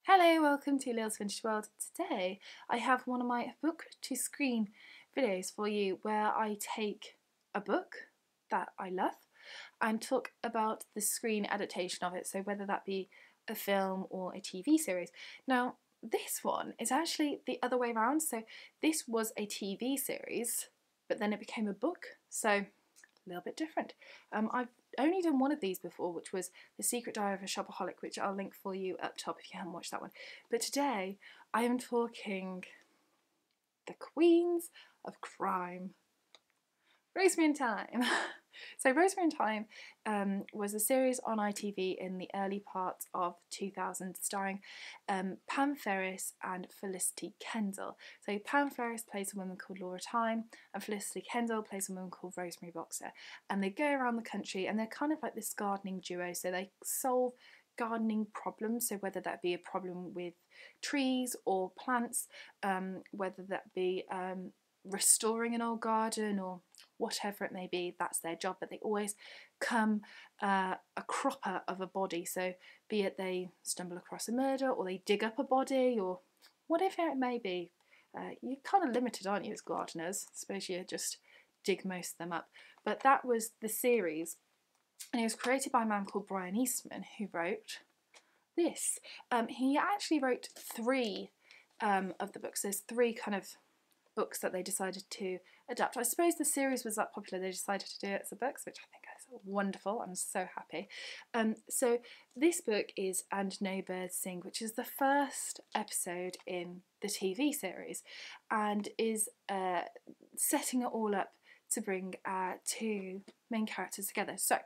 Hello, welcome to Lil's Vintage World. Today I have one of my book to screen videos for you where I take a book that I love and talk about the screen adaptation of it, so whether that be a film or a TV series. Now this one is actually the other way around, so this was a TV series but then it became a book, so a little bit different. I've only done one of these before, which was The Secret Diary of a Shopaholic, which I'll link for you up top if you haven't watched that one. But today I am talking the Queens of Crime, Rosemary and Thyme. So Rosemary and Thyme was a series on ITV in the early parts of 2000 starring Pam Ferris and Felicity Kendall. So Pam Ferris plays a woman called Laura Thyme and Felicity Kendall plays a woman called Rosemary Boxer, and they go around the country and they're kind of like this gardening duo, so they solve gardening problems, so whether that be a problem with trees or plants, whether that be restoring an old garden or whatever it may be, that's their job. But they always come a cropper of a body, so be it they stumble across a murder or they dig up a body or whatever it may be. You're kind of limited, aren't you, as gardeners? I suppose you just dig most of them up. But that was the series, and it was created by a man called Brian Eastman, who wrote this. He actually wrote three of the books. There's three kind of books that they decided to adapt. I suppose the series was that popular they decided to do it as a books, which I think is wonderful. I'm so happy. So this book is And No Birds Sing, which is the first episode in the TV series and is setting it all up to bring two main characters together. So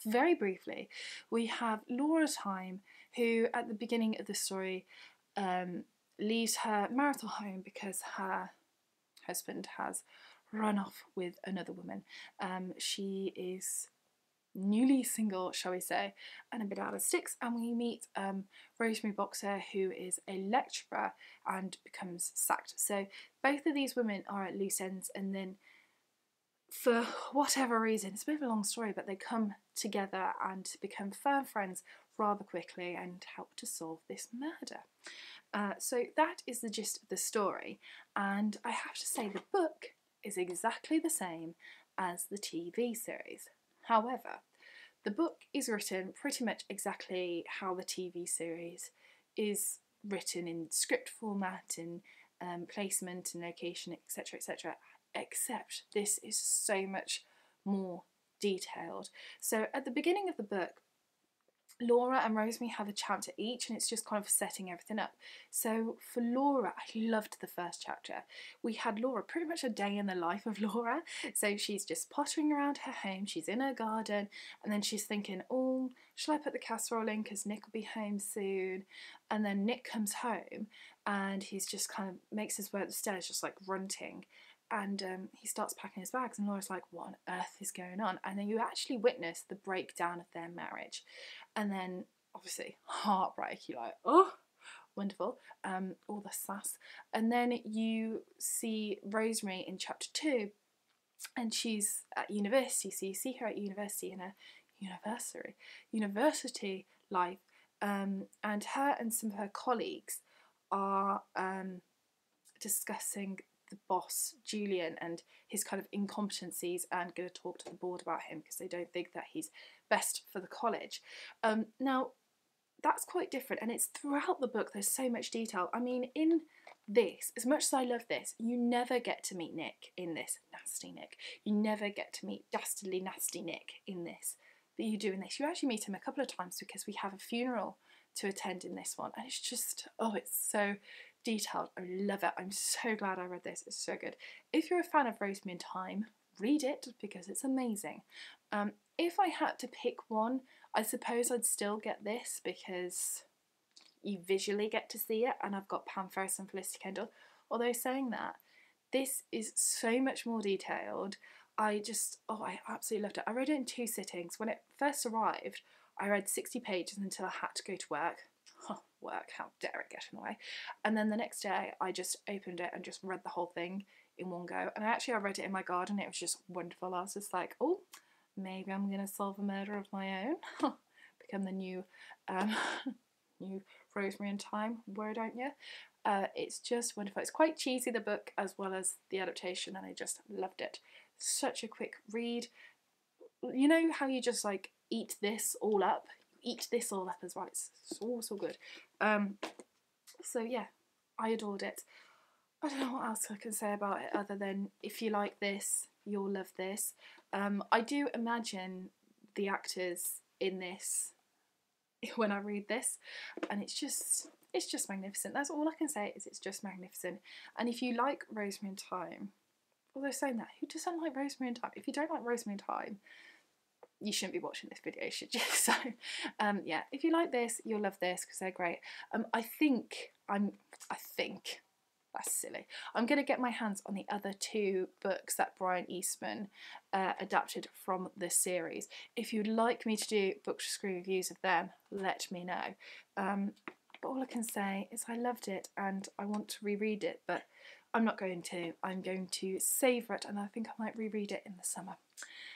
very briefly, we have Laura Thyme, who at the beginning of the story leaves her marital home because her husband has run off with another woman. She is newly single, shall we say, and a bit out of sticks, and we meet Rosemary Boxer, who is a lecturer and becomes sacked. So both of these women are at loose ends, and then for whatever reason, it's a bit of a long story, but they come together and become firm friends rather quickly and help to solve this murder. So that is the gist of the story, and I have to say the book is exactly the same as the TV series. However, the book is written pretty much exactly how the TV series is written, in script format and placement and location, etc, etc, except this is so much more detailed. So at the beginning of the book, Laura and Rosemary have a chapter each, and it's just kind of setting everything up. So for Laura, I loved the first chapter. We had Laura, pretty much a day in the life of Laura. So she's just pottering around her home, she's in her garden, and then she's thinking, oh, shall I put the casserole in because Nick will be home soon? And then Nick comes home and he's just kind of makes his way up the stairs just like grunting. And he starts packing his bags, and Laura's like, what on earth is going on? And then you actually witness the breakdown of their marriage. And then, obviously, heartbreak. You're like, oh, wonderful. All the sass. And then you see Rosemary in chapter 2, and she's at university. So you see her at university in a university life. And her and some of her colleagues are discussing the boss, Julian, and his kind of incompetencies, and going to talk to the board about him because they don't think that he's best for the college. Now, that's quite different, and it's throughout the book. There's so much detail. I mean, in this, as much as I love this, you never get to meet Nick in this. Nasty Nick. You never get to meet dastardly nasty Nick in this. But you do in this. You actually meet him a couple of times because we have a funeral to attend in this one, and it's just, oh, it's so detailed. I love it. I'm so glad I read this. It's so good. If you're a fan of Rosemary and Thyme, read it because it's amazing. If I had to pick one, I suppose I'd still get this because you visually get to see it, and I've got Pam Ferris and Felicity Kendall. Although saying that, this is so much more detailed. I absolutely loved it. I read it in 2 sittings. When it first arrived, I read 60 pages until I had to go to work. Work, how dare it get in the way. And then the next day I just opened it and just read the whole thing in one go. And I read it in my garden. It was just wonderful. I was just like, oh, maybe I'm going to solve a murder of my own. Become the new new Rosemary and Thyme, why don't you? It's just wonderful. It's quite cheesy, the book, as well as the adaptation, and I just loved it. Such a quick read. You know how you just like eat this all up? Eat this all up as well. It's so good. So yeah, I adored it. I don't know what else I can say about it other than if you like this, you'll love this. I do imagine the actors in this when I read this, and it's just magnificent. That's all I can say, is it's just magnificent. And if you like Rosemary and Thyme, although saying that, who doesn't like Rosemary and Thyme? If you don't like Rosemary and Thyme, you shouldn't be watching this video, should you? So yeah, if you like this, you'll love this because they're great. I think that's silly. I'm going to get my hands on the other two books that Brian Eastman adapted from this series. If you'd like me to do book to screen reviews of them, let me know. But all I can say is I loved it and I want to reread it, but I'm not going to. I'm going to savour it, and I think I might reread it in the summer.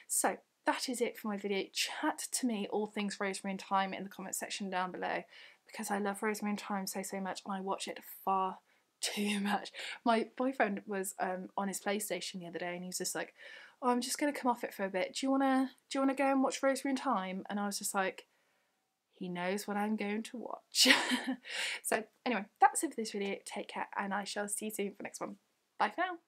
So that is it for my video. Chat to me all things Rosemary and Thyme in the comment section down below, because I love Rosemary and Thyme so much and I watch it far too much. My boyfriend was on his PlayStation the other day and he was just like, oh, I'm just going to come off it for a bit. Do you wanna go and watch Rosemary and Thyme? And I was just like, he knows what I'm going to watch. So anyway, that's it for this video. Take care and I shall see you soon for the next one. Bye for now.